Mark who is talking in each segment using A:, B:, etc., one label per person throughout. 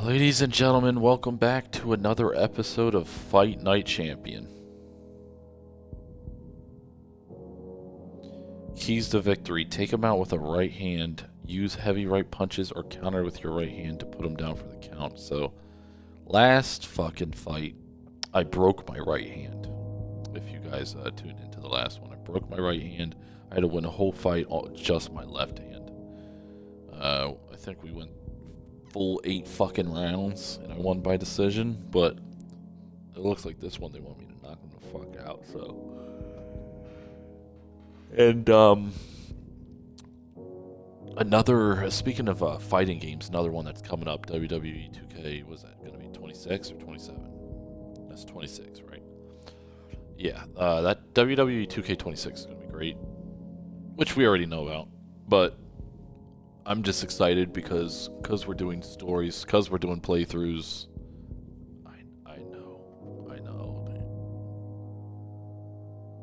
A: Ladies and gentlemen, welcome back to another episode of Fight Night Champion. Keys to victory: take him out with a right hand, use heavy right punches, or counter with your right hand to put him down for the count. So, last fucking fight, I broke my right hand. If you guys tuned into the last one, I broke my right hand. I had to win a whole fight, just my left hand. I think we went full 8 fucking rounds, and I won by decision, but it looks like this one they want me to knock him the fuck out, so. And, speaking of fighting games, another one that's coming up, WWE 2K, was that going to be 26 or 27? That's 26, right? Yeah, that WWE 2K26 is going to be great, which we already know about, but I'm just excited because we're doing stories, because we're doing playthroughs.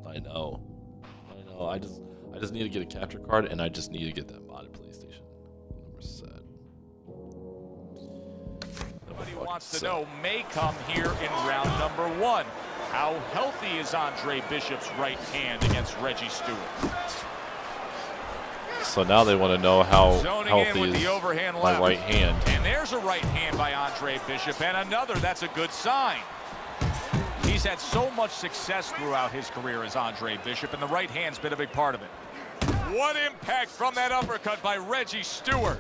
A: I know. I just need to get a capture card, and I just need to get that modded PlayStation. We're set.
B: Nobody wants to know may come here in round number 1. How healthy is Andre Bishop's right hand against Reggie Stewart?
A: So now they want to know how healthy is my right hand.
B: And there's a right hand by Andre Bishop, and another. That's a good sign. He's had so much success throughout his career as Andre Bishop, and the right hand's been a big part of it. What impact from that uppercut by Reggie Stewart.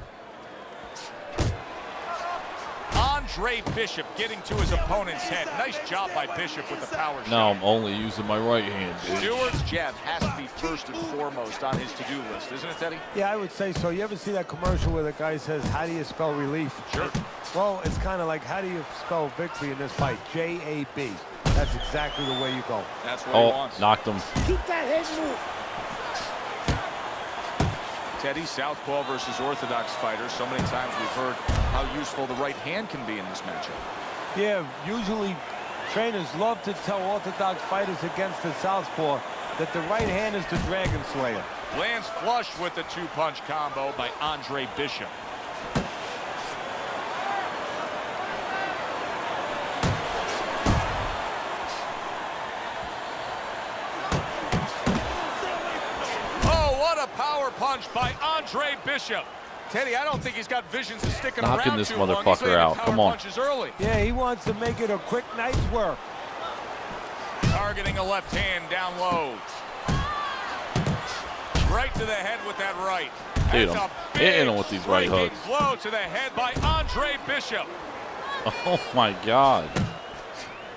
B: Andre Bishop getting to his opponent's head. Nice job by Bishop with the power shot.
A: Now I'm only using my right hand, bitch.
B: Stewart's jab has to be first and foremost on his to-do list, isn't it, Teddy?
C: Yeah, I would say so. You ever see that commercial where the guy says, how do you spell relief?
B: Sure.
C: Well, it's kind of like, how do you spell victory in this fight? J-A-B. That's exactly the way you go.
B: That's what he wants.
A: Knocked him.
C: Keep that head move.
B: Teddy, southpaw versus orthodox fighter. So many times we've heard how useful the right hand can be in this matchup.
C: Yeah, usually trainers love to tell orthodox fighters against the southpaw that the right hand is the Dragon Slayer.
B: Lands flush with the two-punch combo by Andre Bishop. Power punch by Andre Bishop. Teddy, I don't think he's got visions of sticking around
A: knocking this
B: too long.
A: motherfucker out. Come on.
B: Early.
C: Yeah, he wants to make it a quick night's work.
B: Targeting a left hand down low. Right to the head with that right.
A: Dude, I'm hitting him with these right hooks.
B: Blow to the head by Andre Bishop.
A: Oh my God.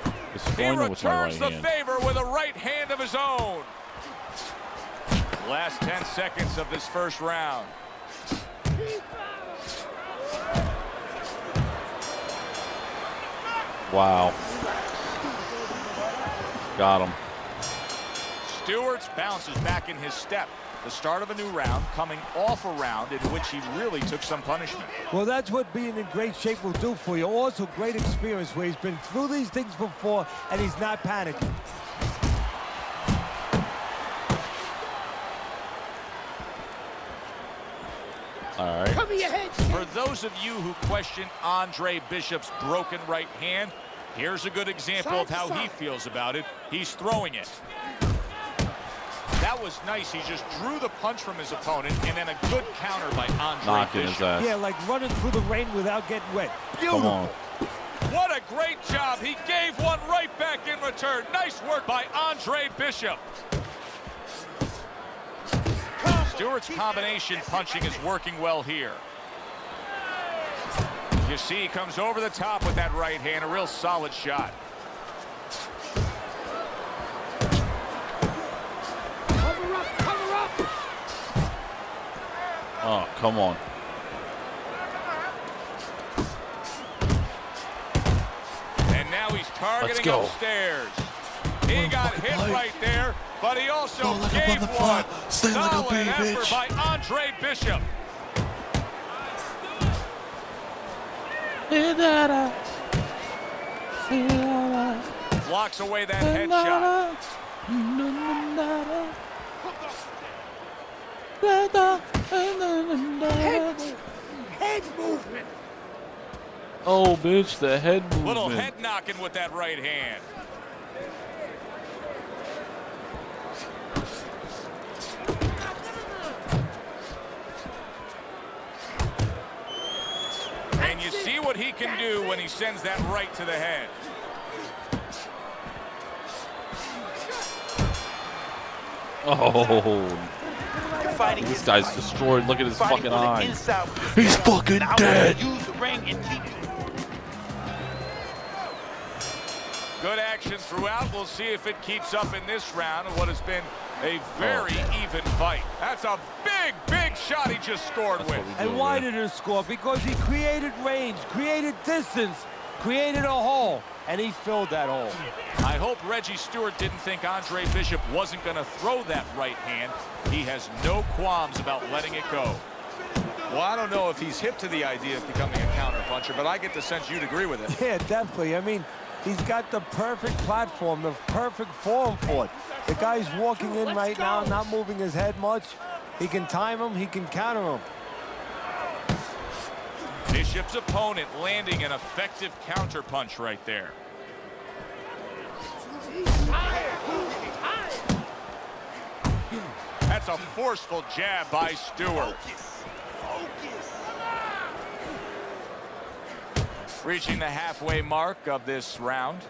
B: He
A: Destroying him with my right
B: returns the
A: hand.
B: favor with a right hand of his own. Last 10 seconds of this first round.
A: Wow. Got him.
B: Stewart's bounces back in his step. The start of a new round, coming off a round in which he really took some punishment.
C: Well, that's what being in great shape will do for you. Also, great experience where he's been through these things before, and he's not panicking.
A: All right.
C: Cover your head.
B: For those of you who question Andre Bishop's broken right hand, here's a good example of how he feels about it. He's throwing it. That was nice. He just drew the punch from his opponent, and then a good counter by Andre
A: Knocking
B: Bishop.
A: his ass.
C: Yeah, like running through the rain without getting wet. Beautiful.
A: Come on.
B: What a great job. He gave one right back in return. Nice work by Andre Bishop. Stewart's combination punching is working well here. You see he comes over the top with that right hand, a real solid shot.
C: Cover up, cover up.
A: Oh, come on.
B: And now he's targeting upstairs. He got hit right there, but he also gave one. Solid effort by Andre Bishop. Blocks away that headshot.
C: Head movement.
A: Oh, bitch, the head movement.
B: Little head knocking with that right hand. And you see what he can do when he sends that right to the head.
A: Oh, this guy's destroyed. Look at his fucking eye.
D: He's fucking dead.
B: Good action throughout. We'll see if it keeps up in this round of what has been a very even fight. That's a big, big shot he just scored with.
C: And why did he score? Because he created range, created distance, created a hole, and he filled that hole.
B: I hope Reggie Stewart didn't think Andre Bishop wasn't going to throw that right hand. He has no qualms about letting it go.
E: Well, I don't know if he's hip to the idea of becoming a counterpuncher, but I get the sense you'd agree with it.
C: Yeah, definitely. I mean, he's got the perfect platform, the perfect form for it. The guy's walking in right now, not moving his head much. He can time him, he can counter him.
B: Bishop's opponent landing an effective counterpunch right there. That's a forceful jab by Stewart. Reaching the halfway mark of this round.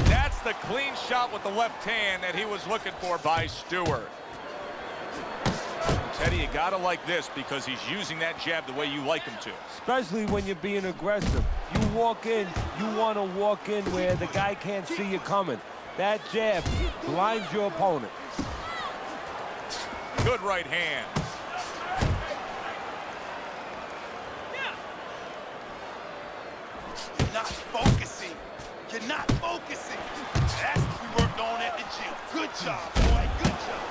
B: That's the clean shot with the left hand that he was looking for by Stewart. Teddy, you gotta like this because he's using that jab the way you like him to.
C: Especially when you're being aggressive. You walk in, you want to walk in where the guy can't see you coming. That jab blinds your opponent.
B: Good right hand.
D: You're not focusing. You're not focusing. That's what we worked on at the gym. Good job, boy. Good job.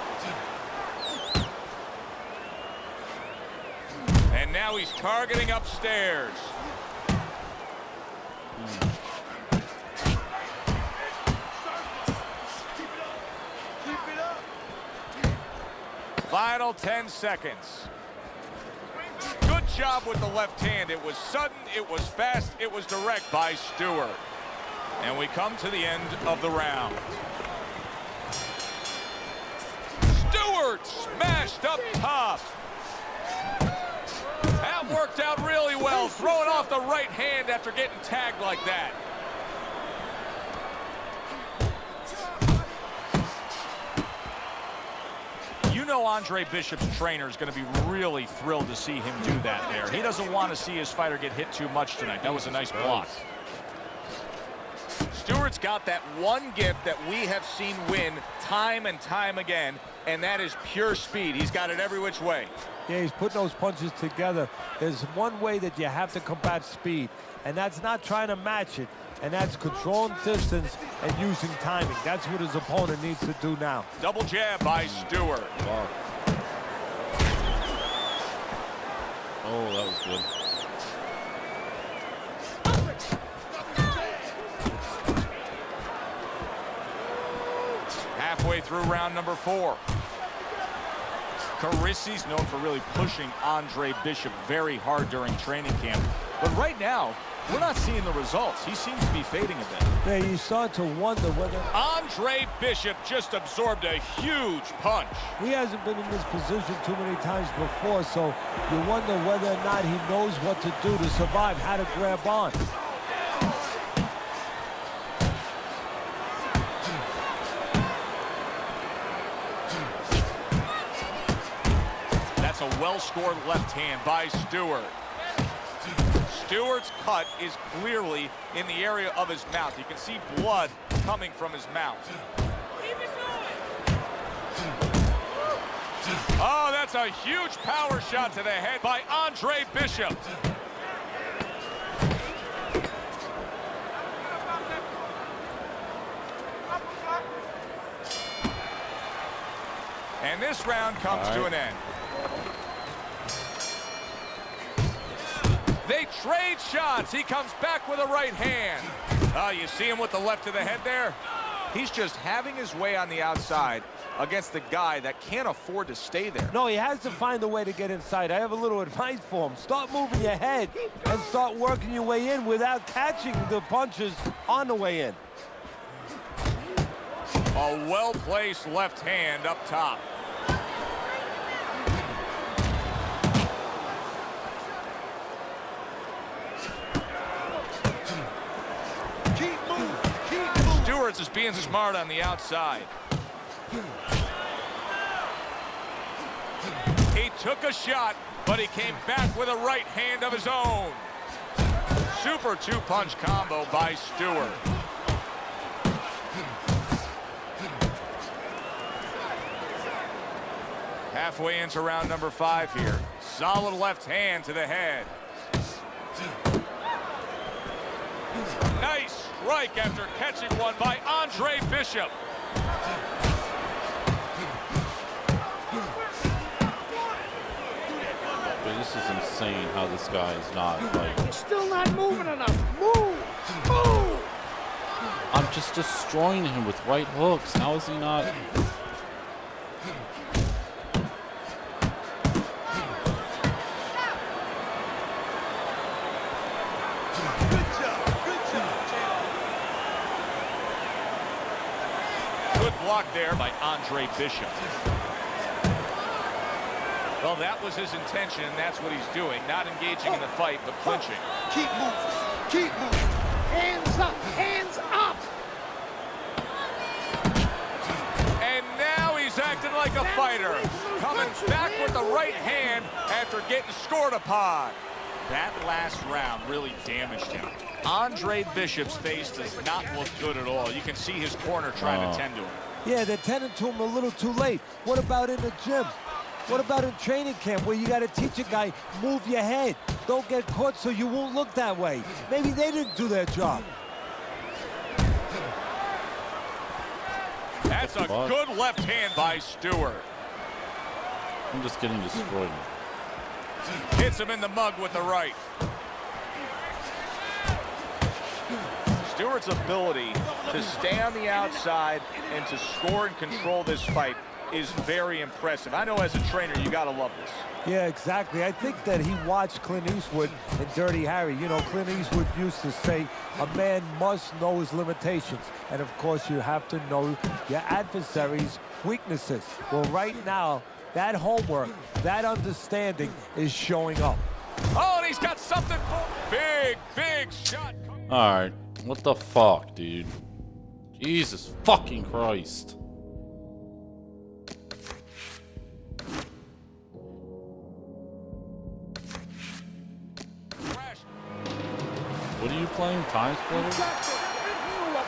B: And now he's targeting upstairs.
D: Keep it up.
B: Final 10 seconds. Good job with the left hand. It was sudden, it was fast, it was direct by Stewart. And we come to the end of the round. Stewart smashed up top. That worked out really well, throwing off the right hand after getting tagged like that. You know Andre Bishop's trainer is going to be really thrilled to see him do that there. He doesn't want to see his fighter get hit too much tonight. That was a nice block. Stewart's got that one gift that we have seen win time and time again, and that is pure speed. He's got it every which way.
C: Yeah, he's putting those punches together. There's one way that you have to combat speed, and that's not trying to match it, and that's controlling distance and using timing. That's what his opponent needs to do now.
B: Double jab by Stewart.
A: Oh, that was good.
B: Halfway through round number 4. Carissi's known for really pushing Andre Bishop very hard during training camp. But right now, we're not seeing the results. He seems to be fading a bit.
C: Yeah, you start to wonder whether
B: Andre Bishop just absorbed a huge punch.
C: he hasn't been in this position too many times before, so you wonder whether or not he knows what to do to survive, how to grab on.
B: That's a well-scored left hand by Stewart. Stewart's cut is clearly in the area of his mouth. You can see blood coming from his mouth. Oh, that's a huge power shot to the head by Andre Bishop. And this round comes to an end. They trade shots. He comes back with a right hand. Oh, you see him with the left to the head there?
E: He's just having his way on the outside against the guy that can't afford to stay there.
C: No, he has to find a way to get inside. I have a little advice for him. Start moving your head and start working your way in without catching the punches on the way in.
B: A well-placed left hand up top.
D: Keep moving. Keep moving.
B: Stewart's is being smart on the outside. He took a shot, but he came back with a right hand of his own. Super two-punch combo by Stewart. Halfway into round number 5 here. Solid left hand to the head. Nice strike after catching one by Andre Bishop.
A: But this is insane how this guy is not, like...
F: You're still not moving enough. Move! Move!
A: I'm just destroying him with right hooks. How is he not...
B: Block there by Andre Bishop. Well, that was his intention, and that's what he's doing. Not engaging in the fight, but clinching.
D: Keep moving. Keep moving.
F: Hands up! Hands up!
B: And now he's acting like a fighter. Coming back with the right hand after getting scored upon. That last round really damaged him. Andre Bishop's face does not look good at all. You can see his corner trying to tend to him.
C: Yeah, they're tending to him a little too late. What about in the gym? What about in training camp where you got to teach a guy, move your head. Don't get caught so you won't look that way. Maybe they didn't do their job.
B: That's a good left hand by Stewart.
A: I'm just getting destroyed.
B: Hits him in the mug with the right.
E: Stewart's ability to stay on the outside and to score and control this fight is very impressive. I know as a trainer, you gotta love this.
C: Yeah, exactly. I think that he watched Clint Eastwood in Dirty Harry. You know, Clint Eastwood used to say, a man must know his limitations. And of course, you have to know your adversary's weaknesses. Well, right now, that homework, that understanding is showing up.
B: Oh, and he's got something for big shot.
A: All right. What the fuck, dude? Jesus fucking Christ. What are you playing? Time Splitters?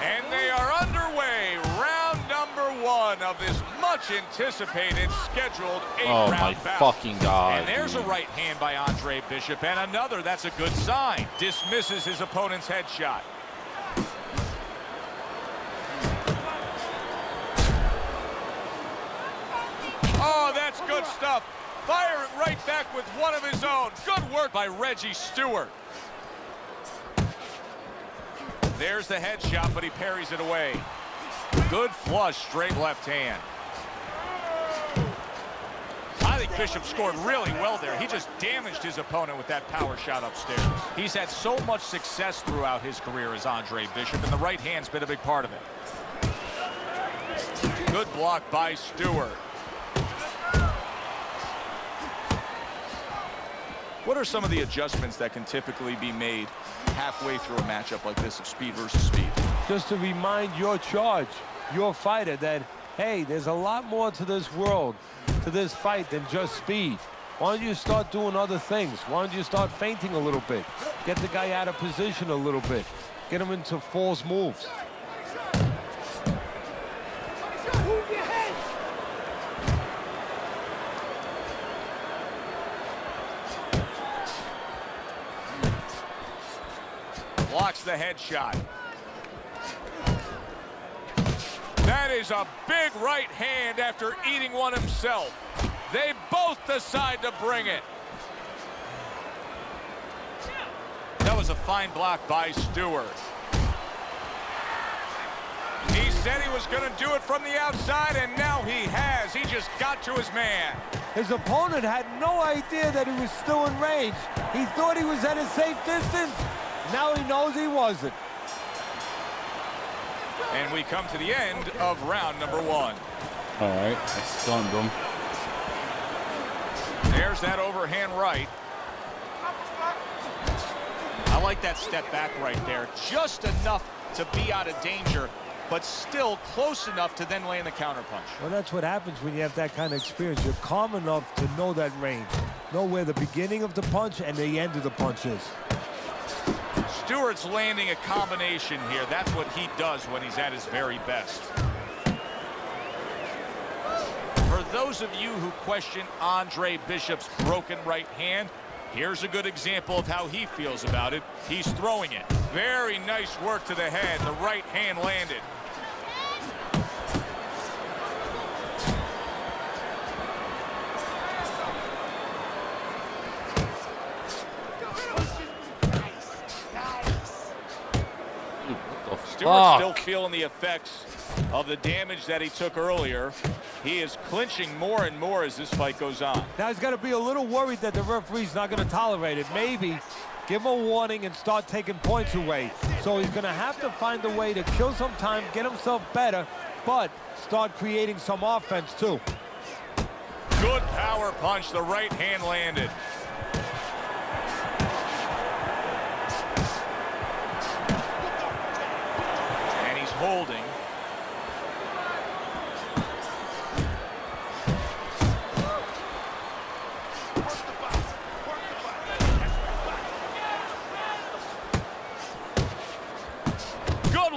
B: And they are underway. Round number 1 of this much anticipated scheduled 8-round
A: Oh my
B: bout.
A: fucking God.
B: And there's
A: dude.
B: a right hand by Andre Bishop, and another. That's a good sign. Dismisses his opponent's headshot. Oh, that's good stuff. Fire it right back with one of his own. Good work by Reggie Stewart. There's the headshot, but he parries it away. Good flush, straight left hand. I think Bishop scored really well there. He just damaged his opponent with that power shot upstairs. He's had so much success throughout his career as Andre Bishop, and the right hand's been a big part of it. Good block by Stewart. What are some of the adjustments that can typically be made halfway through a matchup like this of speed versus speed?
C: Just to remind your charge, your fighter, that, hey, there's a lot more to this world, to this fight than just speed. Why don't you start doing other things? Why don't you start feinting a little bit? Get the guy out of position a little bit. Get him into false moves.
F: Move your head!
B: Blocks the headshot. That is a big right hand after eating one himself. They both decide to bring it. That was a fine block by Stewart. He said he was going to do it from the outside, and now he has. He just got to his man.
C: His opponent had no idea that he was still in range. He thought he was at a safe distance. Now he knows he wasn't.
B: And we come to the end of round number 1.
A: All right, I stunned him.
B: There's that overhand right. I like that step back right there. Just enough to be out of danger, but still close enough to then land the counterpunch.
C: Well, that's what happens when you have that kind of experience. You're calm enough to know that range. Know where the beginning of the punch and the end of the punch is.
B: Stewart's landing a combination here. That's what he does when he's at his very best. For those of you who question Andre Bishop's broken right hand, here's a good example of how he feels about it. He's throwing it. Very nice work to the head. The right hand landed. Stewart's still feeling the effects of the damage that he took earlier. He is clinching more and more as this fight goes on.
C: Now he's got to be a little worried that the referee's not going to tolerate it. Maybe give him a warning and start taking points away. So he's going to have to find a way to kill some time, get himself better, but start creating some offense too.
B: Good power punch. The right hand landed. And he's holding.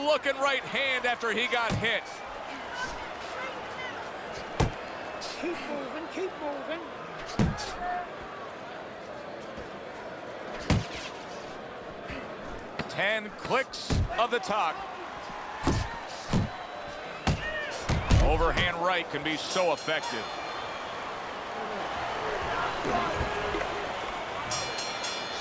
B: Looking right hand after he got hit.
F: Keep moving, keep moving.
B: Ten clicks of the talk. Overhand right can be so effective.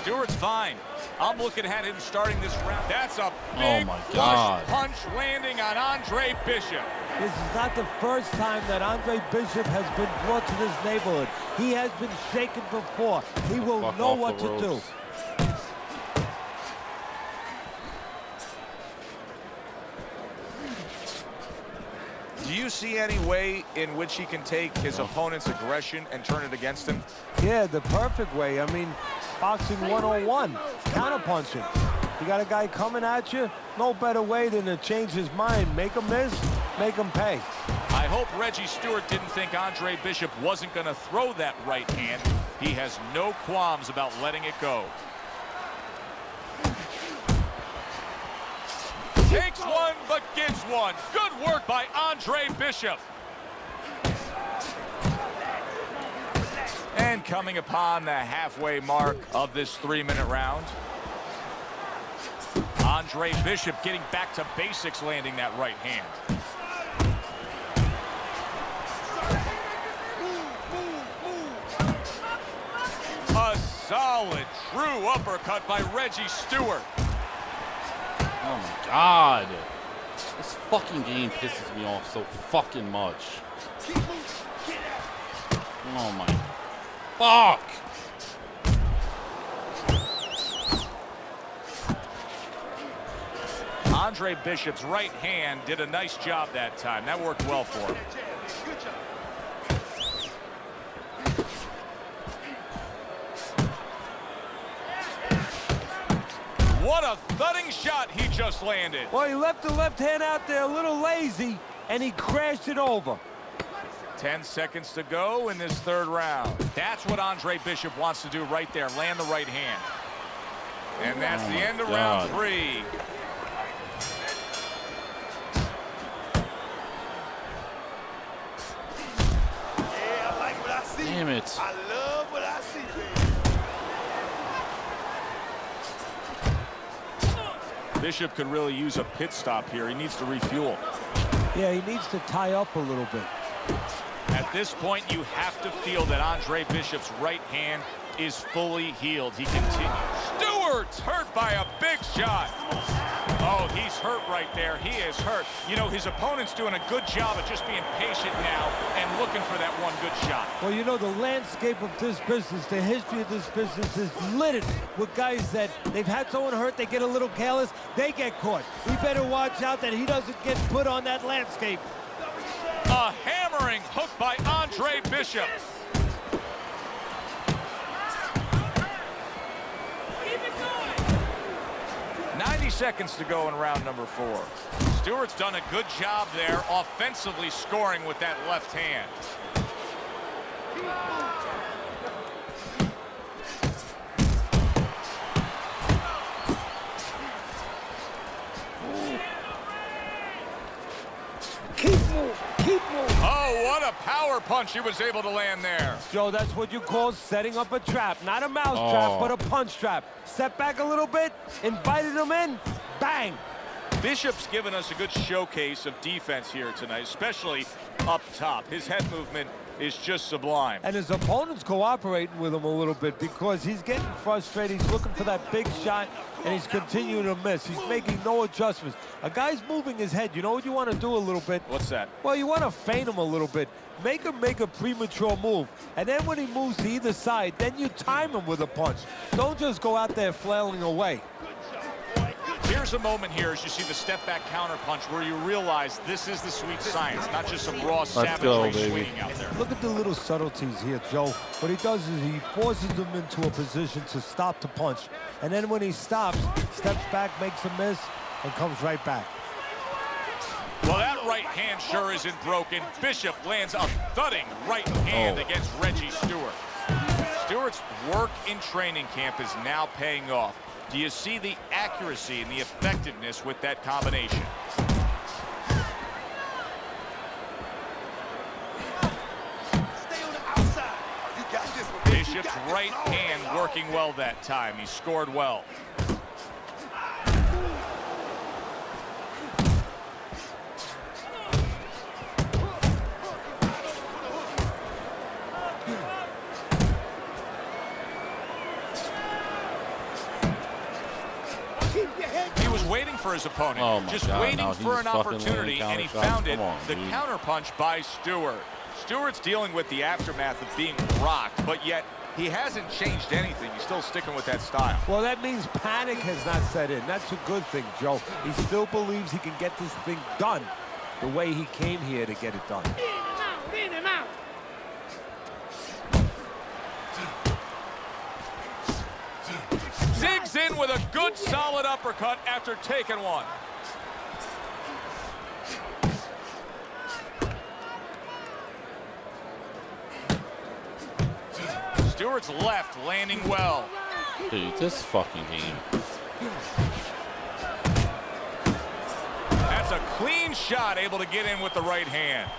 B: Stewart's fine. I'm looking at him starting this round. That's a big flush punch landing on Andre Bishop.
C: This is not the first time that Andre Bishop has been brought to this neighborhood. He has been shaken before. He will know what to do.
E: Do you see any way in which he can take his opponent's aggression and turn it against him?
C: Yeah, the perfect way. I mean, boxing 101, counterpunching. You got a guy coming at you, no better way than to change his mind. Make him miss, make him pay.
B: I hope Reggie Stewart didn't think Andre Bishop wasn't going to throw that right hand. He has no qualms about letting it go. Takes one, but gives one. Good work by Andre Bishop. And coming upon the halfway mark of this 3-minute round, Andre Bishop getting back to basics, landing that right hand. A solid, true uppercut by Reggie Stewart.
A: Oh my God. This fucking game pisses me off so fucking much. Oh my fuck.
B: Andre Bishop's right hand did a nice job that time. That worked well for him. What a thudding shot he just landed.
C: Well, he left the left hand out there a little lazy, and he crashed it over.
B: 10 seconds to go in this 3rd round. That's what Andre Bishop wants to do right there, land the right hand. And that's the end of round 3.
D: Yeah, I like what I see.
A: Damn it.
D: I love what I see, baby.
B: Bishop could really use a pit stop here. He needs to refuel.
C: Yeah, he needs to tie up a little bit.
B: At this point, you have to feel that Andre Bishop's right hand is fully healed. He continues. Stewart's hurt by a big shot. Oh, he's hurt right there. He is hurt. You know, his opponent's doing a good job of just being patient now and looking for that one good shot.
C: Well, you know, the landscape of this business, the history of this business is littered with guys that they've had someone hurt, they get a little careless, they get caught. He better watch out that he doesn't get put on that landscape.
B: A hammering hook by Andre Bishop. 90 seconds to go in round number 4. Stewart's done a good job there offensively scoring with that left hand.
F: Keep moving. Keep moving.
B: Oh, what a power punch he was able to land there.
C: Joe, that's what you call setting up a trap. Not a mouse trap, but a punch trap. Step back a little bit, invited him in, bang.
E: Bishop's given us a good showcase of defense here tonight, especially up top. His head movement is just sublime.
C: And his opponent's cooperating with him a little bit because he's getting frustrated. He's looking for that big shot, and he's continuing to miss. He's making no adjustments. A guy's moving his head. You know what you want to do a little bit?
E: What's that?
C: Well, you want to feint him a little bit. Make him make a premature move. And then when he moves to either side, then you time him with a punch. Don't just go out there flailing away.
B: Here's a moment here as you see the step back counter punch where you realize this is the sweet science, not just some raw savagery swinging out there.
C: Look at the little subtleties here, Joe. What he does is he forces him into a position to stop the punch. And then when he stops, steps back, makes a miss, and comes right back.
B: Well, that right hand sure isn't broken. Bishop lands a thudding right hand against Reggie Stewart. Stewart's work in training camp is now paying off. Do you see the accuracy and the effectiveness with that combination?
D: Stay on the outside. You got this one.
B: Bishop's right hand working well that time. He scored well. He was waiting for his opponent, just waiting for an opportunity, and he found it. The counterpunch by Stewart. Stewart's dealing with the aftermath of being rocked, but yet he hasn't changed anything. He's still sticking with that style.
C: Well, that means panic has not set in. That's a good thing, Joe. He still believes he can get this thing done the way he came here to get it done.
F: In and out. In and out.
B: Zigs in with a good solid uppercut after taking one. Stewart's left landing well.
A: Dude, this fucking game.
B: That's a clean shot, able to get in with the right hand.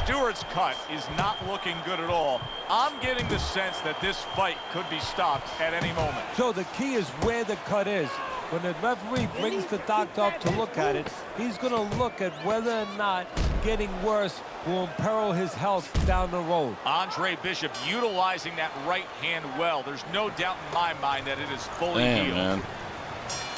B: Stewart's cut is not looking good at all. I'm getting the sense that this fight could be stopped at any moment.
C: So the key is where the cut is. When the referee brings the doctor up to look at it, he's going to look at whether or not getting worse will imperil his health down the road.
B: Andre Bishop utilizing that right hand well. There's no doubt in my mind that it is fully healed.
A: Man.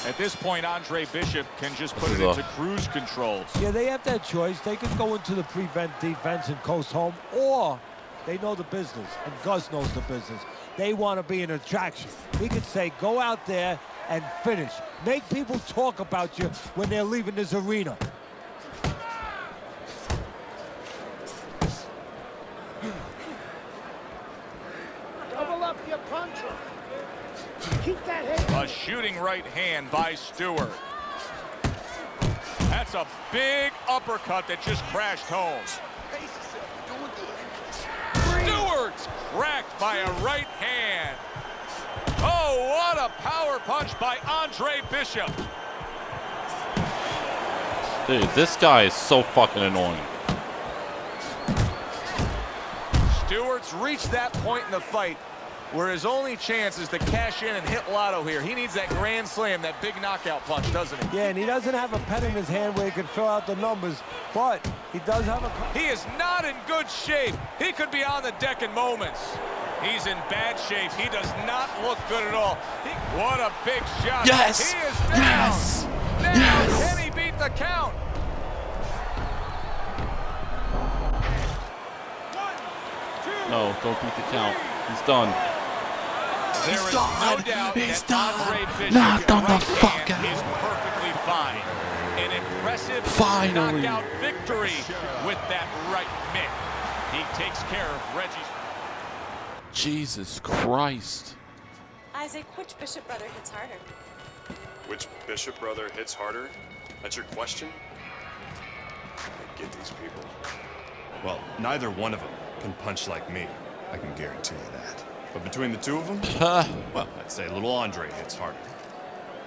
B: At this point, Andre Bishop can just put it into cruise control.
C: Yeah, they have that choice. They can go into the prevent defense and coast home, or they know the business, and Gus knows the business. They want to be an attraction. He could say, go out there and finish. Make people talk about you when they're leaving this arena.
F: Double up your puncher. Keep that head.
B: A shooting right hand by Stewart. That's a big uppercut that just crashed home.
D: Pace yourself. You're doing good.
B: Stewart's cracked by a right hand. Oh, what a power punch by Andre Bishop.
A: Dude, this guy is so fucking annoying.
E: Stewart's reached that point in the fight where his only chance is to cash in and hit lotto here. He needs that grand slam, that big knockout punch, doesn't he?
C: Yeah, and he doesn't have a pen in his hand where he can fill out the numbers, but he does have a...
B: He is not in good shape. He could be on the deck in moments. He's in bad shape. He does not look good at all. What a big shot.
A: Yes!
B: He is down.
A: Yes!
E: now.
A: Yes.
E: Can he beat the count?
A: No, don't beat the count. He's done.
B: There is no doubt
A: He's
B: that
A: done.
B: Andre Bishop's
A: Knocked him the
B: right
A: fuck
B: hand
A: out.
B: is perfectly fine. An impressive
A: Finally.
B: knockout victory with that right mitt. He takes care of Reggie's.
A: Jesus Christ.
G: Isaac, which Bishop brother hits harder?
H: Which Bishop brother hits harder? That's your question? I get these people. Well, neither one of them can punch like me. I can guarantee you that. But between the two of them, well, I'd say little Andre hits harder.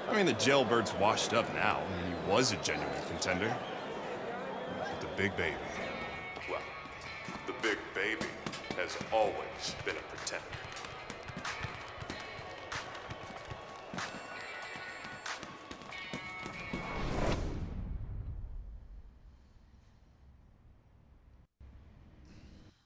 H: I mean, the jailbird's washed up now. I mean, he was a genuine contender. But the big baby, well, the big baby has always been a pretender.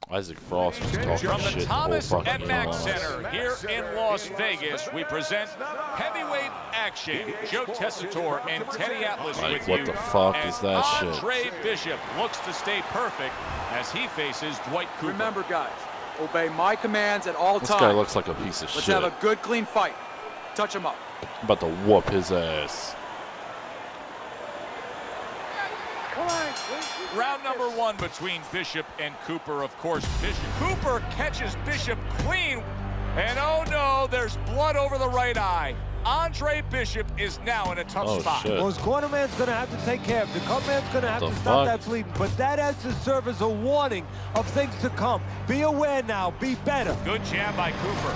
A: Isaac Frost was talking
B: From the
A: shit
B: Thomas
A: the whole fucking
B: and Mack
A: game.
B: Center here in Las Vegas, we present heavyweight action. Joe Tessitore and Teddy Atlas
A: Like,
B: with
A: what
B: you.
A: the fuck
B: And
A: is that shit?
B: Andre Bishop looks to stay perfect as he faces Dwight Cooper.
I: Remember, guys, obey my commands at all
A: This
I: times.
A: guy looks like a piece of
I: Let's
A: shit.
I: have a good, clean fight. Touch him up.
A: I'm about to whoop his ass.
B: Round number one between Bishop and Cooper, of course. Cooper catches Bishop clean, and oh no, there's blood over the right eye. Andre Bishop is now in a tough
A: Oh,
B: spot.
A: shit.
C: Well, his cornerman's going to have to take care of it. The cutman's going to have
A: The
C: to stop
A: fuck?
C: that bleeding. But that has to serve as a warning of things to come. Be aware now. Be better.
B: Good jab by Cooper.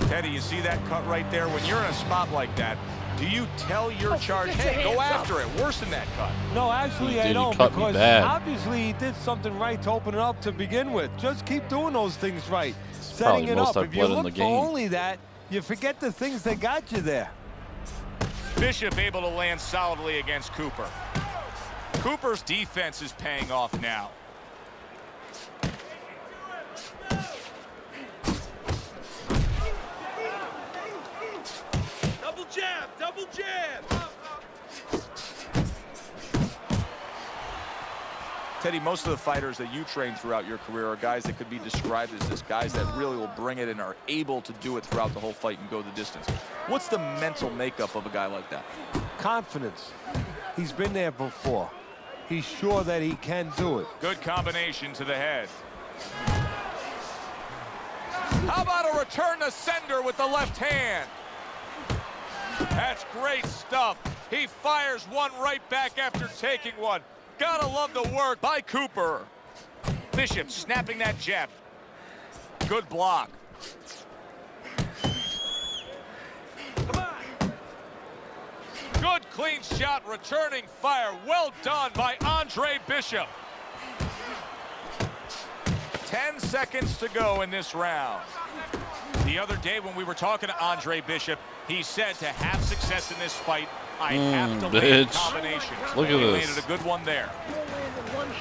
B: Teddy, you see that cut right there? When you're in a spot like that, do you tell your charge, hey, go after it, worsen that cut?
C: No, actually,
A: He
C: I
A: did. He
C: don't,
A: cut me
C: because
A: bad.
C: obviously he did something right to open it up to begin with. Just keep doing those things right.
A: Probably
C: Setting it
A: most
C: up.
A: I've
C: If you
A: bled in
C: look
A: the
C: for
A: game.
C: only that, you forget the things that got you there.
B: Bishop able to land solidly against Cooper. Cooper's defense is paying off now.
D: Double jab, double jab.
E: Teddy, most of the fighters that you train throughout your career are guys that could be described as this, guys that really will bring it and are able to do it throughout the whole fight and go the distance. What's the mental makeup of a guy like that?
C: Confidence. He's been there before. He's sure that he can do it.
B: Good combination to the head. How about a return to sender with the left hand? That's great stuff. He fires one right back after taking one. Gotta love the work by Cooper. Bishop snapping that jab. Good block. Good clean shot, returning fire. Well done by Andre Bishop. 10 seconds to go in this round. The other day when we were talking to Andre Bishop, he said to have success in this fight, I have to land
A: bitch.
B: combinations.
A: Look at
B: He
A: this.
B: landed a good one there.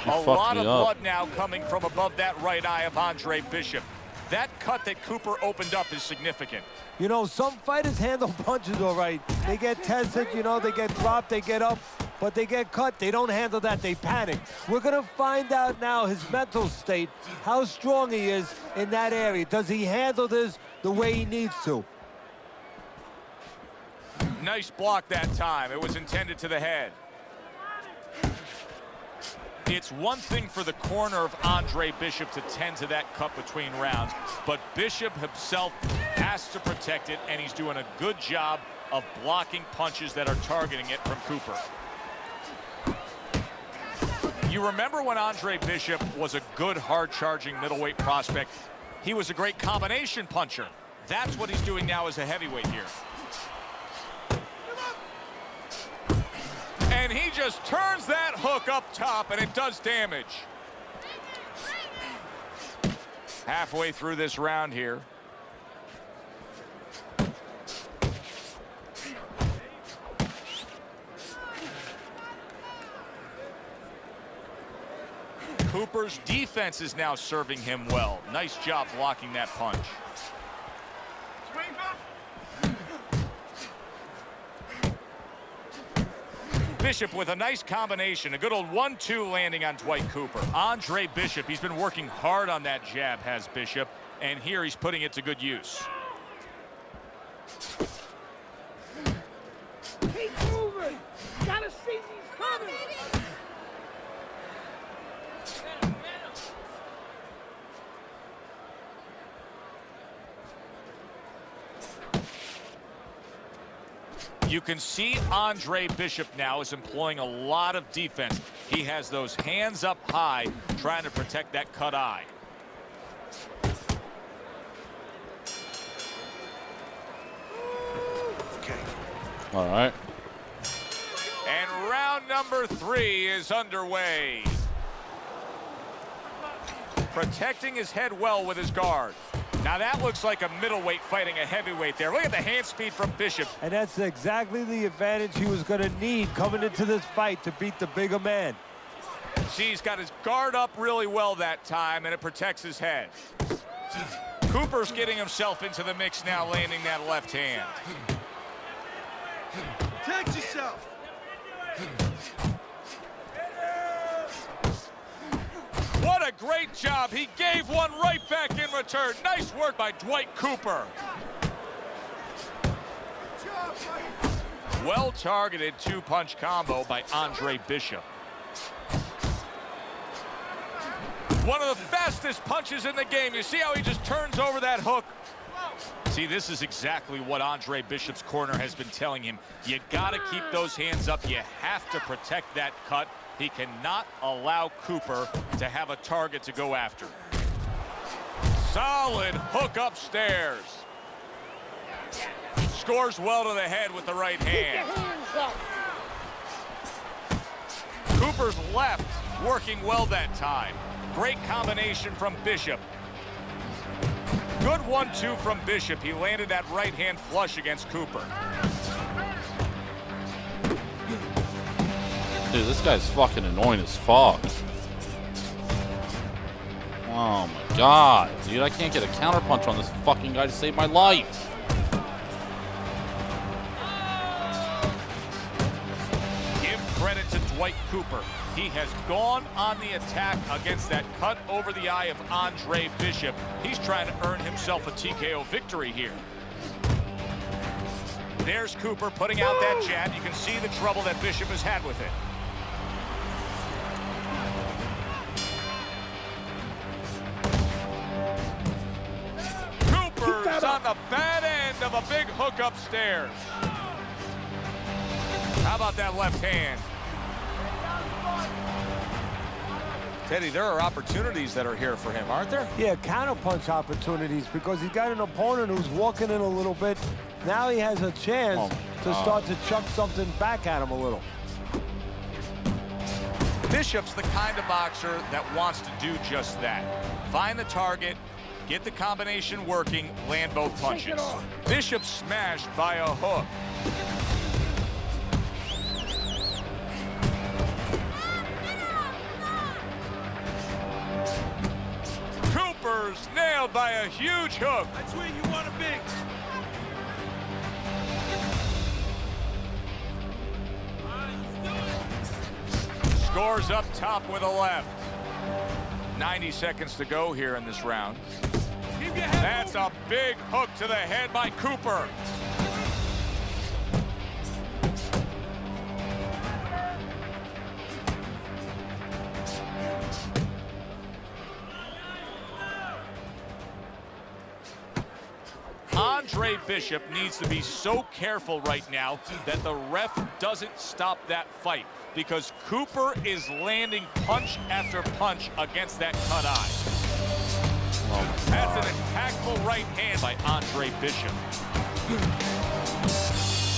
A: She
B: A
A: fucked
B: lot
A: me
B: of
A: up.
B: blood now coming from above that right eye of Andre Bishop. That cut that Cooper opened up is significant.
C: You know, some fighters handle punches all right. They get tested, you know, they get dropped, they get up, but they get cut. They don't handle that. They panic. We're going to find out now his mental state, how strong he is in that area. Does he handle this the way he needs to?
B: Nice block that time. It was intended to the head. It's one thing for the corner of Andre Bishop to tend to that cut between rounds, but Bishop himself has to protect it, and he's doing a good job of blocking punches that are targeting it from Cooper. You remember when Andre Bishop was a good, hard-charging middleweight prospect? He was a great combination puncher. That's what he's doing now as a heavyweight here. And he just turns that hook up top, and it does damage. Halfway through this round here. Cooper's defense is now serving him well. Nice job blocking that punch.
D: Swing back
B: Bishop with a nice combination, a good old 1-2 landing on Dwight Cooper. Andre Bishop, he's been working hard on that jab, has Bishop, and here he's putting it to good use.
F: Keep moving. Gotta see these coming.
B: You can see Andre Bishop now is employing a lot of defense. He has those hands up high, trying to protect that cut eye.
D: Okay.
A: All right.
B: And round number 3 is underway. Protecting his head well with his guard. Now that looks like a middleweight fighting a heavyweight there. Look at the hand speed from Bishop.
C: And that's exactly the advantage he was going to need coming into this fight to beat the bigger man.
B: See, he's got his guard up really well that time, and it protects his head. Cooper's getting himself into the mix now, landing that left hand.
D: Protect yourself.
B: What a great job. He gave one right back in return. Nice work by Dwight Cooper. Well-targeted 2-punch combo by Andre Bishop. One of the fastest punches in the game. You see how he just turns over that hook? See, this is exactly what Andre Bishop's corner has been telling him. You got to keep those hands up. You have to protect that cut. He cannot allow Cooper to have a target to go after. Solid hook upstairs. Scores well to the head with the right hand. Cooper's left working well that time. Great combination from Bishop. Good 1-2 from Bishop. He landed that right hand flush against Cooper.
A: Dude, this guy's fucking annoying as fuck. Oh my god. Dude, I can't get a counterpunch on this fucking guy to save my life.
B: Give credit to Dwight Cooper. He has gone on the attack against that cut over the eye of Andre Bishop. He's trying to earn himself a TKO victory here. There's Cooper putting out that jab. You can see the trouble that Bishop has had with it. Cooper's on the bad end of a big hook upstairs. How about that left hand? Teddy, there are opportunities that are here for him, aren't there?
C: Yeah, counterpunch opportunities because he's got an opponent who's walking in a little bit. Now he has a chance to start to chuck something back at him a little.
B: Bishop's the kind of boxer that wants to do just that. Find the target, get the combination working, land both punches. Bishop smashed by a hook. Cooper's nailed by a huge hook.
D: That's where you want to be.
B: Scores up top with a left. 90 seconds to go here in this round. That's a big hook to the head by Cooper. Andre Bishop needs to be so careful right now that the ref doesn't stop that fight because Cooper is landing punch after punch against that cut eye. That's an impactful right hand by Andre Bishop.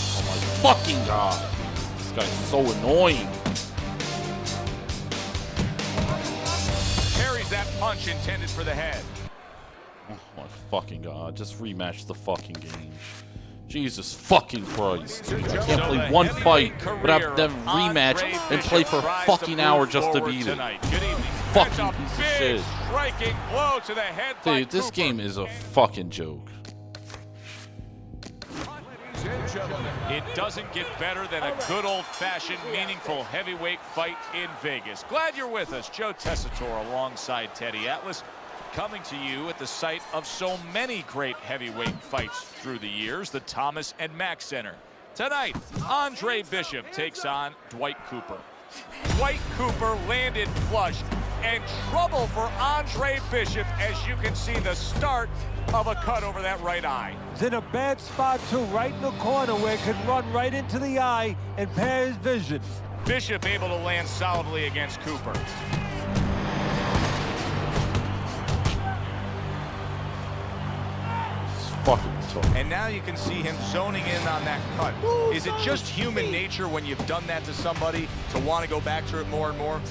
A: Oh my fucking god. This guy's so annoying.
B: Parries that punch intended for the head.
A: Oh my fucking god. Just rematch the fucking game. Jesus fucking Christ. Dude, I can't play one fight without them rematch and play for a fucking hour just to beat it. Fucking piece of shit.
B: Striking blow to the head.
A: Dude, this game is a fucking joke.
B: Ladies and gentlemen, it doesn't get better than a good old-fashioned, meaningful heavyweight fight in Vegas. Glad you're with us. Joe Tessitore alongside Teddy Atlas, coming to you at the site of so many great heavyweight fights through the years, the Thomas and Mack Center. Tonight, Andre Bishop takes on Dwight Cooper. Dwight Cooper landed flush, and trouble for Andre Bishop, as you can see the start of a cut over that right eye.
C: He's in a bad spot too, right in the corner where it could run right into the eye and impair his vision.
B: Bishop able to land solidly against Cooper.
A: Fucking tough.
E: And now you can see him zoning in on that cut. Is it just human nature when you've done that to somebody to want to go back to it more and more?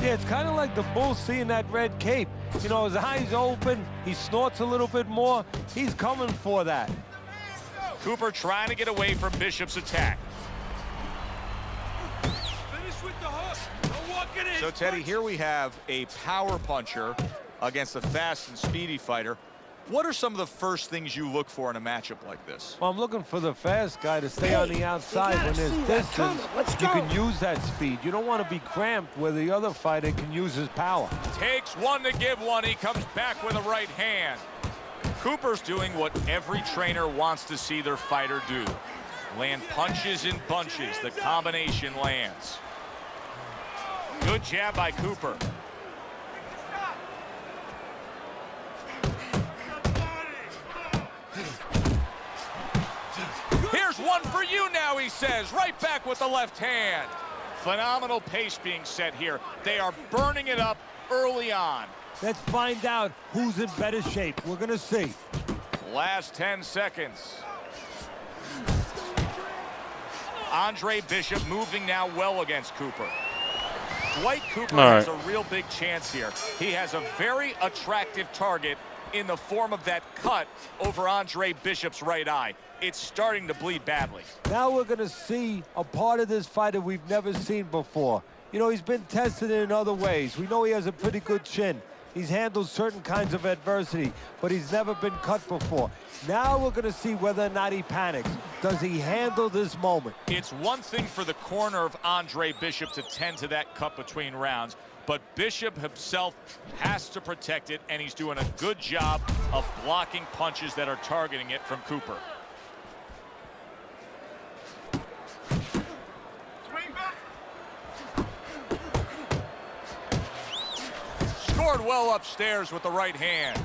C: Yeah, it's kind of like the bull seeing that red cape. You know, his eyes open, he snorts a little bit more. He's coming for that.
B: Cooper trying to get away from Bishop's attack.
D: Finish with the hook. Don't walk in his
E: So, Teddy,
D: punch.
E: here we have a power puncher against a fast and speedy fighter. What are some of the first things you look for in a matchup like this?
C: Well, I'm looking for the fast guy to stay on the outside when there's distance. You can use that speed. You don't want to be cramped where the other fighter can use his power.
B: Takes one to give one. He comes back with a right hand. Cooper's doing what every trainer wants to see their fighter do. Land punches in bunches. The combination lands. Good jab by Cooper. Here's one for you now, he says. Right back with the left hand. Phenomenal pace being set here. They are burning it up early on.
C: Let's find out who's in better shape. We're going to see.
B: Last 10 seconds. Andre Bishop moving now well against Cooper. Dwight Cooper has a real big chance here. He has a very attractive target in the form of that cut over Andre Bishop's right eye. It's starting to bleed badly.
C: Now we're going to see a part of this fighter we've never seen before. You know, he's been tested in other ways. We know he has a pretty good chin. He's handled certain kinds of adversity, but he's never been cut before. Now we're going to see whether or not he panics. Does he handle this moment?
B: It's one thing for the corner of Andre Bishop to tend to that cut between rounds, but Bishop himself has to protect it, and he's doing a good job of blocking punches that are targeting it from Cooper. Scored well upstairs with the right hand.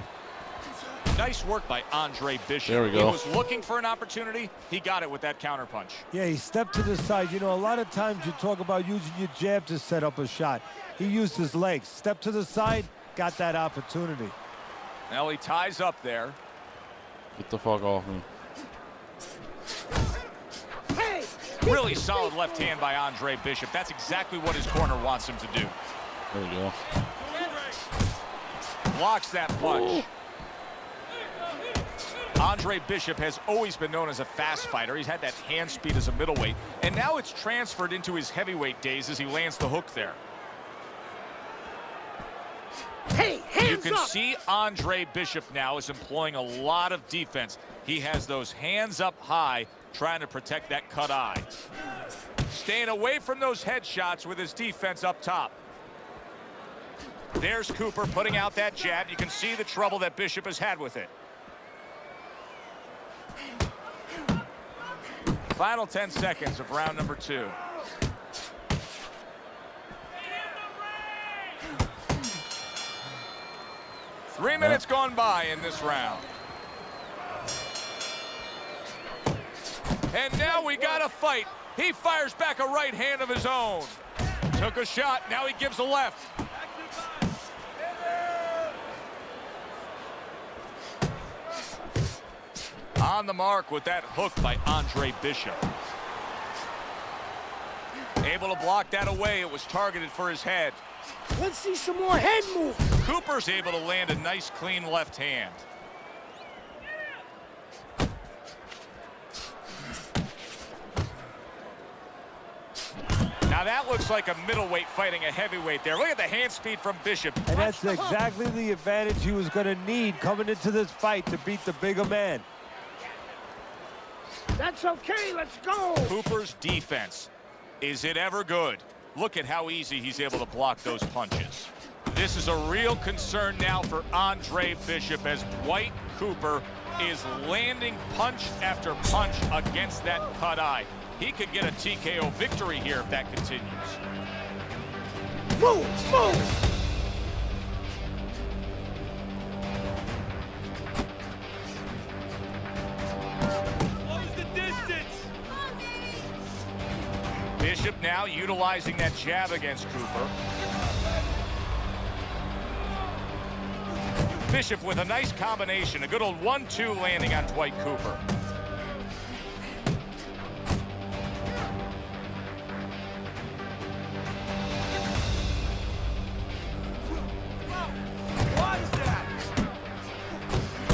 B: Nice work by Andre Bishop.
A: There we go.
B: He was looking for an opportunity. He got it with that counterpunch.
C: Yeah, he stepped to the side. You know, a lot of times you talk about using your jab to set up a shot. He used his legs. Step to the side, got that opportunity.
B: Now he ties up there.
A: Get the fuck off me.
B: Really solid left hand by Andre Bishop. That's exactly what his corner wants him to do.
A: There we go.
B: Blocks that punch. Andre Bishop has always been known as a fast fighter. He's had that hand speed as a middleweight, and now it's transferred into his heavyweight days as he lands the hook there.
F: Hey, hands
B: You can
F: up.
B: see Andre Bishop now is employing a lot of defense. He has those hands up high, trying to protect that cut eye. Staying away from those headshots with his defense up top. There's Cooper putting out that jab. You can see the trouble that Bishop has had with it. Final 10 seconds of round number 2. Three minutes gone by in this round. And now we got a fight. He fires back a right hand of his own. Took a shot, now he gives a left. On the mark with that hook by Andre Bishop. Able to block that away. It was targeted for his head.
F: Let's see some more head move.
B: Cooper's able to land a nice, clean left hand. Now that looks like a middleweight fighting a heavyweight there. Look at the hand speed from Bishop.
C: And that's exactly the advantage he was going to need coming into this fight to beat the bigger man.
F: That's okay, let's go.
B: Cooper's defense, is it ever good? Look at how easy he's able to block those punches. This is a real concern now for Andre Bishop as Dwight Cooper is landing punch after punch against that cut eye. He could get a TKO victory here if that continues.
F: Move, move.
B: Bishop now utilizing that jab against Cooper. Bishop with a nice combination, a good old 1-2 landing on Dwight Cooper.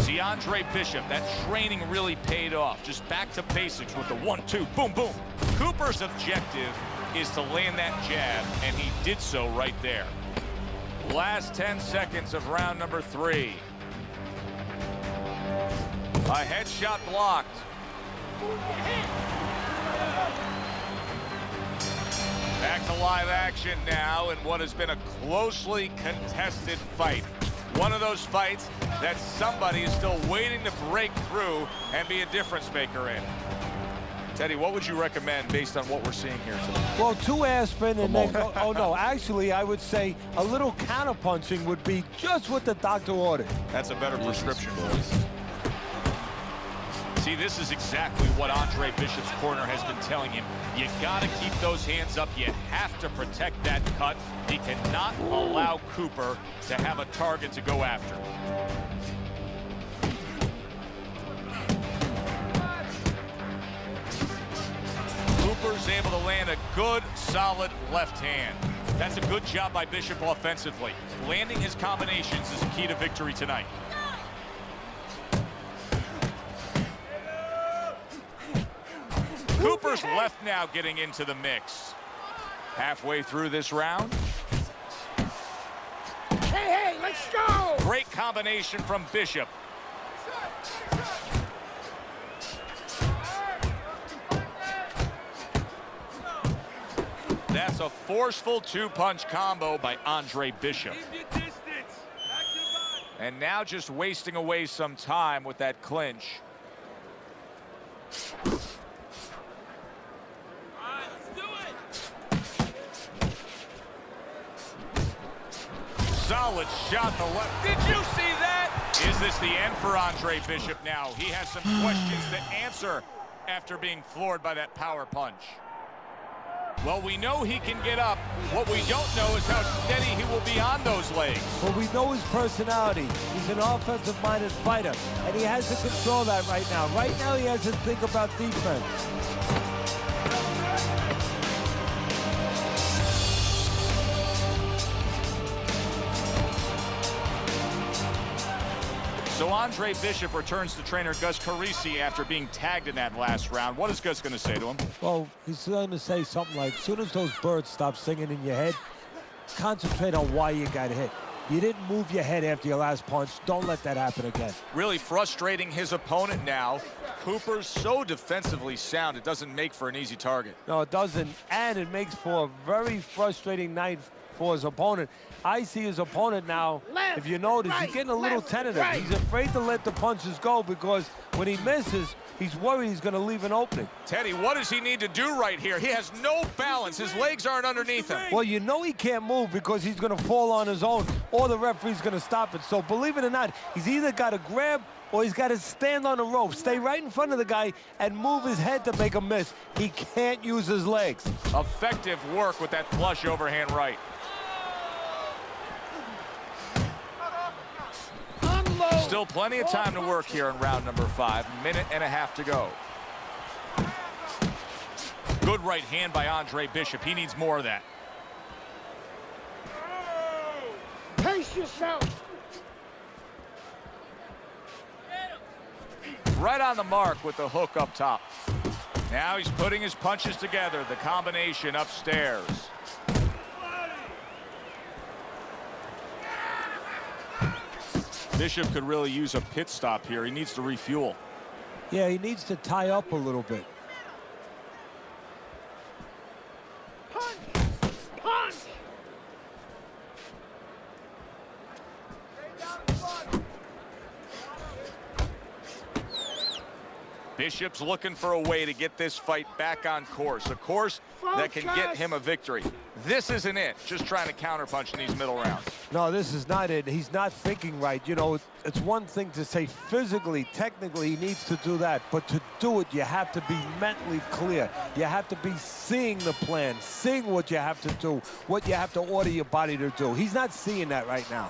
B: See, Andre Bishop, that training really paid off. Just back to basics with the 1-2, boom, boom. Cooper's objective is to land that jab, and he did so right there. Last 10 seconds of round number 3. A headshot blocked. Back to live action now in what has been a closely contested fight. One of those fights that somebody is still waiting to break through and be a difference maker in. Teddy, what would you recommend based on what we're seeing here today?
C: Well, 2 aspirin and then go, oh no, actually I would say a little counterpunching would be just what the doctor ordered.
B: That's a better prescription, boys. See, this is exactly what Andre Bishop's corner has been telling him. You gotta keep those hands up. You have to protect that cut. He cannot allow Cooper to have a target to go after. Cooper's able to land a good, solid left hand. That's a good job by Bishop offensively. Landing his combinations is a key to victory tonight. Cooper's left now getting into the mix. Halfway through this round.
F: Hey, let's go.
B: Great combination from Bishop. That's a forceful 2-punch combo by Andre Bishop. And now just wasting away some time with that clinch. Solid shot to left. Did you see that? Is this the end for Andre Bishop now? He has some questions to answer after being floored by that power punch. Well, we know he can get up. What we don't know is how steady he will be on those legs.
C: Well, we know his personality. He's an offensive-minded fighter, and he has to control that right now. Right now, he has to think about defense.
B: So Andre Bishop returns to trainer Gus Carisi after being tagged in that last round. What is Gus going to say to him?
C: Well, he's going to say something like, as soon as those birds stop singing in your head, concentrate on why you got hit. You didn't move your head after your last punch. Don't let that happen again.
B: Really frustrating his opponent now. Cooper's so defensively sound, it doesn't make for an easy target.
C: No, it doesn't, and it makes for a very frustrating night for his opponent. I see his opponent now,
F: Left,
C: if you notice,
F: right,
C: he's getting a little
F: left,
C: tentative.
F: right.
C: He's afraid to let the punches go because when he misses, he's worried he's going to leave an opening.
B: Teddy, what does he need to do right here? He has no balance. His legs aren't underneath him.
C: Well, you know he can't move because he's going to fall on his own or the referee's going to stop it. So believe it or not, he's either got to grab or he's got to stand on the rope, stay right in front of the guy and move his head to make a miss. He can't use his legs.
B: Effective work with that flush overhand right. Still plenty of time to work here in round number 5. Minute and a half to go. Good right hand by Andre Bishop. He needs more of that.
F: Pace yourself.
B: Right on the mark with the hook up top. Now he's putting his punches together. The combination upstairs. Bishop could really use a pit stop here. He needs to refuel.
C: Yeah, he needs to tie up a little bit.
F: Punch! Punch!
B: Bishop's looking for a way to get this fight back on course, a course that can get him a victory. This isn't it, just trying to counterpunch in these middle rounds.
C: No, this is not it. He's not thinking right. You know, it's one thing to say physically, technically, he needs to do that. But to do it, you have to be mentally clear. You have to be seeing the plan, seeing what you have to do, what you have to order your body to do. He's not seeing that right now.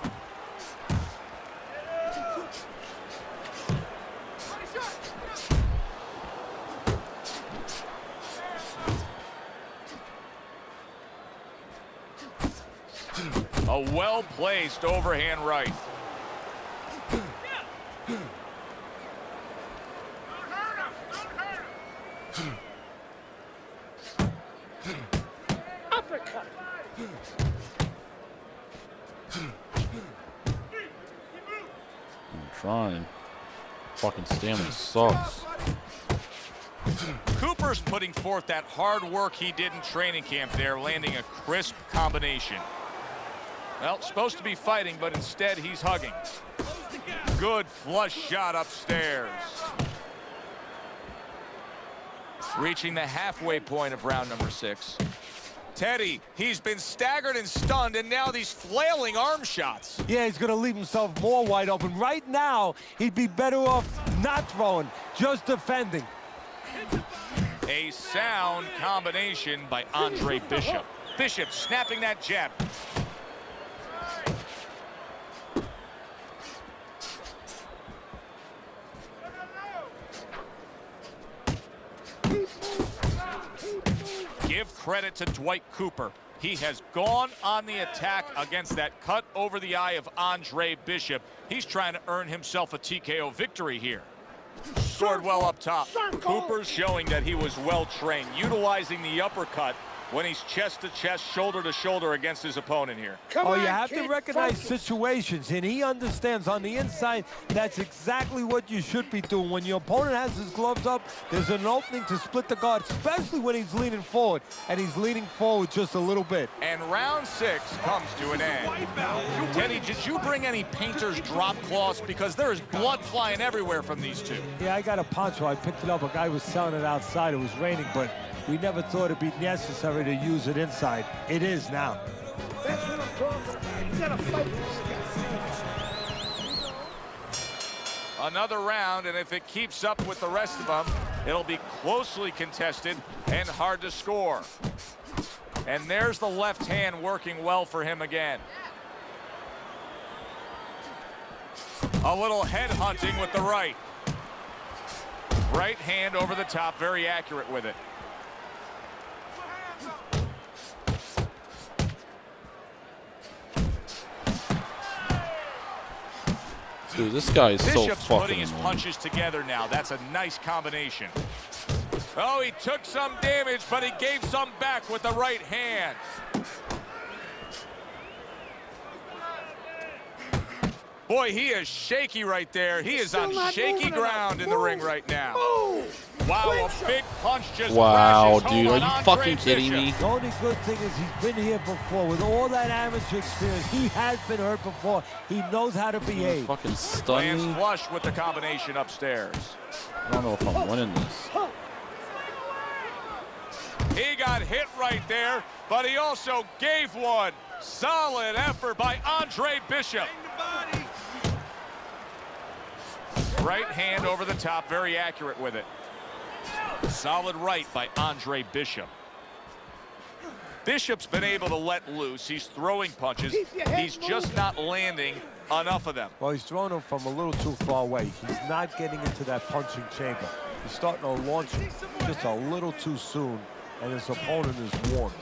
B: A well-placed overhand right.
F: Uppercut.
A: I'm trying. Fucking stamina sucks.
B: Cooper's putting forth that hard work he did in training camp there, landing a crisp combination. Well, supposed to be fighting, but instead he's hugging. Good flush shot upstairs. Reaching the halfway point of round number 6. Teddy, he's been staggered and stunned, and now these flailing arm shots.
C: Yeah, he's going to leave himself more wide open. Right now, he'd be better off not throwing, just defending.
B: A sound combination by Andre Bishop. Bishop snapping that jab. Give credit to Dwight Cooper. He has gone on the attack against that cut over the eye of Andre Bishop. He's trying to earn himself a TKO victory here. Scored well up top. Cooper's showing that he was well trained, utilizing the uppercut when he's chest to chest, shoulder to shoulder against his opponent here.
C: Oh, you have to recognize situations, and he understands on the inside that's exactly what you should be doing. When your opponent has his gloves up, there's an opening to split the guard, especially when he's leaning forward, and he's leaning forward just a little bit.
B: And round 6 comes to an end. Teddy, did you bring any painter's drop cloths? Because there is blood flying everywhere from these two.
C: Yeah, I got a poncho. I picked it up. A guy was selling it outside. It was raining, but we never thought it'd be necessary to use it inside. It is now.
F: That's what I'm talking about. You gotta fight this guy.
B: Another round, and if it keeps up with the rest of them, it'll be closely contested and hard to score. And there's the left hand working well for him again. A little head hunting with the right. Right hand over the top, very accurate with it.
A: Dude, this guy is so
B: Bishop's
A: fucking
B: putting his
A: annoying.
B: punches together now. That's a nice combination. Oh, he took some damage, but he gave some back with the right hand. Boy, he is shaky right there. He is on shaky ground in the ring right now. Wow, a big punch just
A: Wow,
B: crashes home
A: dude, are
B: on
A: you
B: Andre
A: fucking kidding
B: Bishop.
A: me?
C: The only good thing is he's been here before. With all that amateur experience, he has been hurt before. He knows how to behave.
A: Fucking stun
B: Lands
A: me.
B: flush with the combination upstairs.
A: I don't know if I'm winning this.
B: He got hit right there, but he also gave one. Solid effort by Andre Bishop. Right hand over the top, very accurate with it. Solid right by Andre Bishop. Bishop's been able to let loose. He's throwing punches. He's just not landing enough of them.
C: Well, he's throwing them from a little too far away. He's not getting into that punching chamber. He's starting to launch just a little too soon, and his opponent is warm.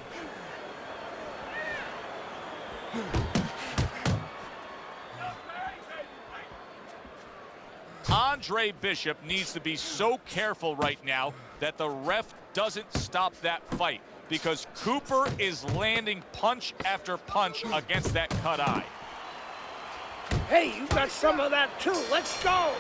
B: Andre Bishop needs to be so careful right now that the ref doesn't stop that fight, because Cooper is landing punch after punch against that cut eye.
F: Hey, you got some of that too. Let's go.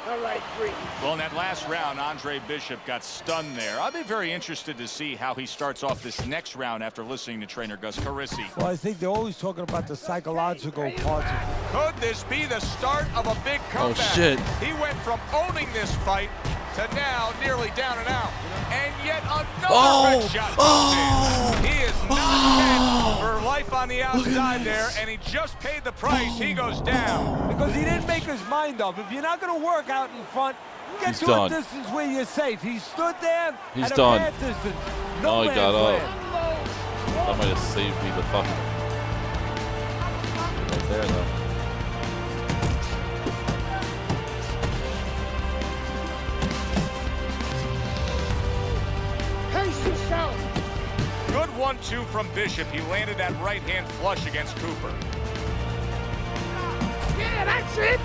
F: All right, breathe.
B: Well, in that last round, Andre Bishop got stunned there. I'll be very interested to see how he starts off this next round after listening to trainer Gus Carisi.
C: Well, I think they're always talking about the psychological parts of it.
B: Could this be the start of a big comeback?
A: Oh, shit.
B: He went from owning this fight to now nearly down and out. And yet another big shot. He is not for life on the outside there, and he just paid the price. He goes down.
C: Because he didn't make his mind up. If you're not going to work out in front, get
A: He's
C: to
A: done.
C: a distance where you're safe. He stood there
A: He's
C: at a
A: done.
C: bad distance.
A: Oh,
C: No
A: he
C: man's
A: got up.
C: land.
A: That might have saved me the fucking. Right there, though.
F: Pace yourself.
B: Good 1-2 from Bishop. He landed that right hand flush against Cooper.
F: Yeah, that's it.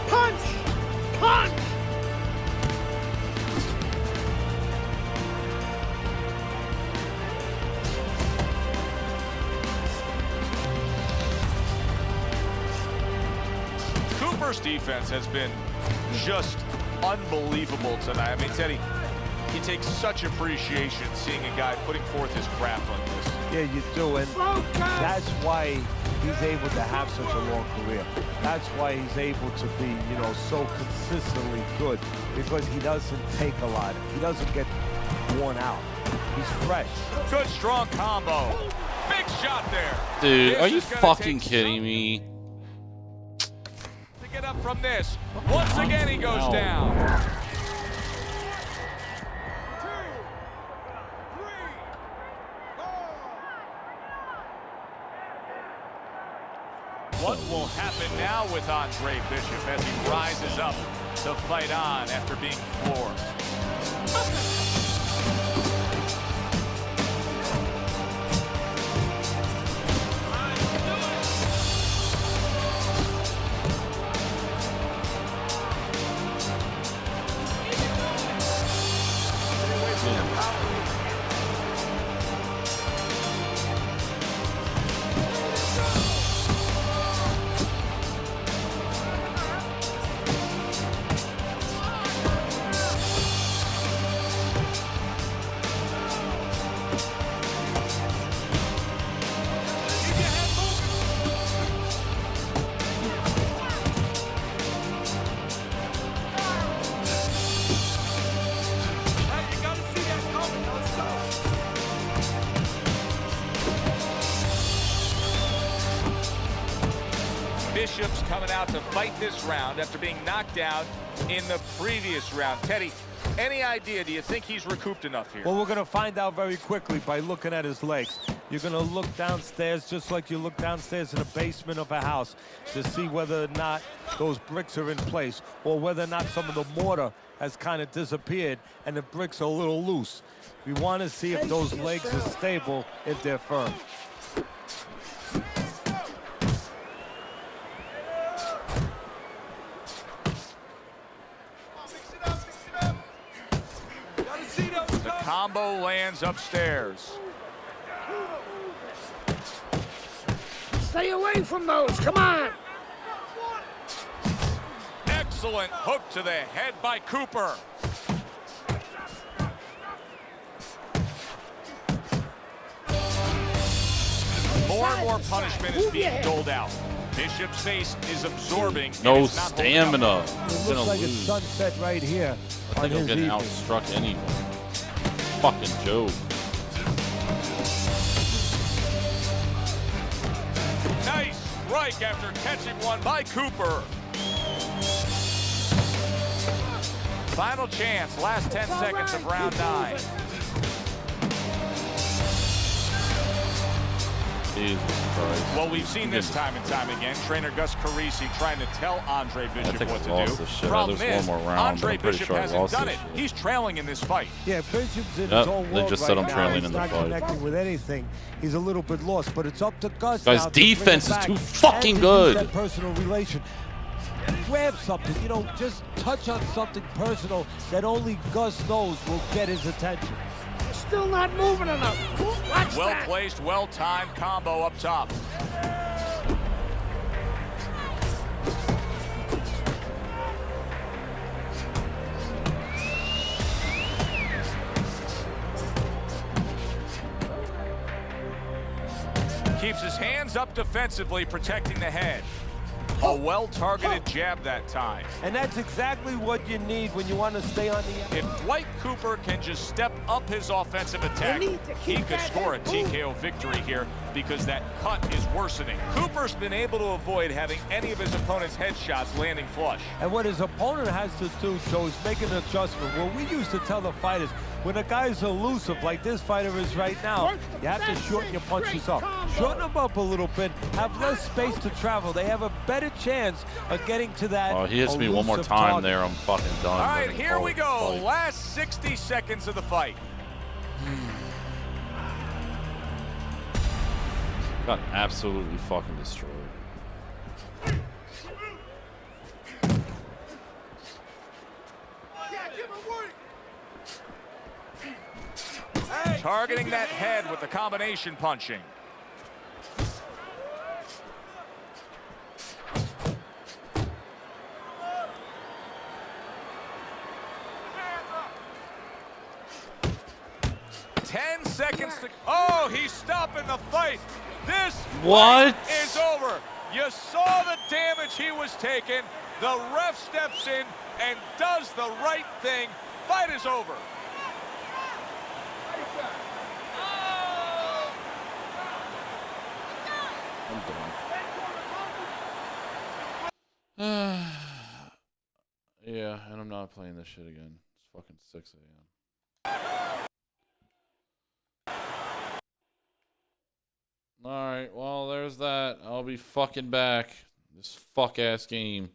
F: Punch! Punch!
B: Cooper's defense has been just unbelievable tonight. I mean, Teddy, he takes such appreciation seeing a guy putting forth his craft like this.
C: Yeah, you do. And that's why he's able to have such a long career. That's why he's able to be, you know, so consistently good. Because he doesn't take a lot. He doesn't get worn out. He's fresh.
B: Good strong combo. Big shot there.
A: Dude,
B: This
A: are you
B: is gonna
A: fucking
B: take
A: kidding
B: some
A: me?
B: To get up from this. Once again, he goes
A: Ow.
B: down. What will happen now with Andre Bishop as he rises up to fight on after being floored? Bishop's coming out to fight this round after being knocked out in the previous round. Teddy, any idea? Do you think he's recouped enough here?
C: Well, we're going to find out very quickly by looking at his legs. You're going to look downstairs just like you look downstairs in the basement of a house to see whether or not those bricks are in place or whether or not some of the mortar has kind of disappeared and the bricks are a little loose. We want to see if those legs are stable, if they're firm.
B: The combo lands upstairs.
F: Stay away from those. Come on.
B: Excellent hook to the head by Cooper. More and more punishment is being doled out. Bishop's face is absorbing. and
A: No
B: it's not holding up.
A: stamina.
C: It
A: He's gonna
C: looks like it's
A: lose.
C: sunset right here
A: I
C: on
A: think I'm
C: his
A: getting
C: evening.
A: outstruck anyway. Fucking Joe.
B: Nice strike after catching one by Cooper. Final chance, last 10 seconds of round 9.
A: Jesus Christ.
B: Well, we've seen this time and time again. Trainer Gus Carisi trying to tell Andre Bishop
A: think
B: what
A: I
B: to
A: lost
B: do.
A: this shit.
B: Problem
A: There's
B: is,
A: one more round, but
B: Andre
A: I'm pretty
B: Bishop
A: sure I
B: hasn't
A: lost
B: done
A: this
B: it.
A: shit.
B: He's trailing in this fight.
C: Yeah, Bishop's in
A: Yep,
C: his own
A: they
C: world
A: just
C: right
A: said I'm
C: now.
A: trailing
C: He's
A: in the
C: not
A: fight.
C: connecting with anything. He's a little bit lost, but it's up to Gus
A: Guy's
C: now to bring it
A: defense is
C: back
A: too
C: and
A: fucking
C: to
A: good.
C: use that personal relation. Grab something, you know, just touch on something personal that only Gus knows will get his attention.
F: still not moving enough. Watch
B: Well
F: that.
B: placed, well timed combo up top. Keeps his hands up defensively, protecting the head. A well-targeted jab that time.
C: And that's exactly what you need when you want to stay on the
B: If Dwight Cooper can just step up his offensive attack,
F: They need to
B: he
F: keep
B: could
F: that
B: score a
F: head moving.
B: TKO victory here because that cut is worsening. Cooper's been able to avoid having any of his opponent's headshots landing flush.
C: And what his opponent has to do, Joe, is make an adjustment. What we used to tell the fighters, when a guy's elusive like this fighter is right now, you have to shorten your punches up. Shorten them up a little bit, have less space to travel. They have a better chance of getting to that.
A: Oh, he hits me one more
C: elusive
A: time
C: target.
A: there. I'm fucking done.
B: All right,
A: Let me
B: here
A: call
B: we
A: it
B: go.
A: fight.
B: Last 60 seconds of the fight.
A: Got absolutely fucking destroyed.
B: Targeting that head with the combination punching. Ten seconds to... Oh, he's stopping the fight. This
A: What?
B: fight is over. You saw the damage he was taking. The ref steps in and does the right thing. Fight is over.
A: I'm done. Yeah, and I'm not playing this shit again. It's fucking 6 a.m. Alright, well, there's that. I'll be fucking back. This fuck-ass game.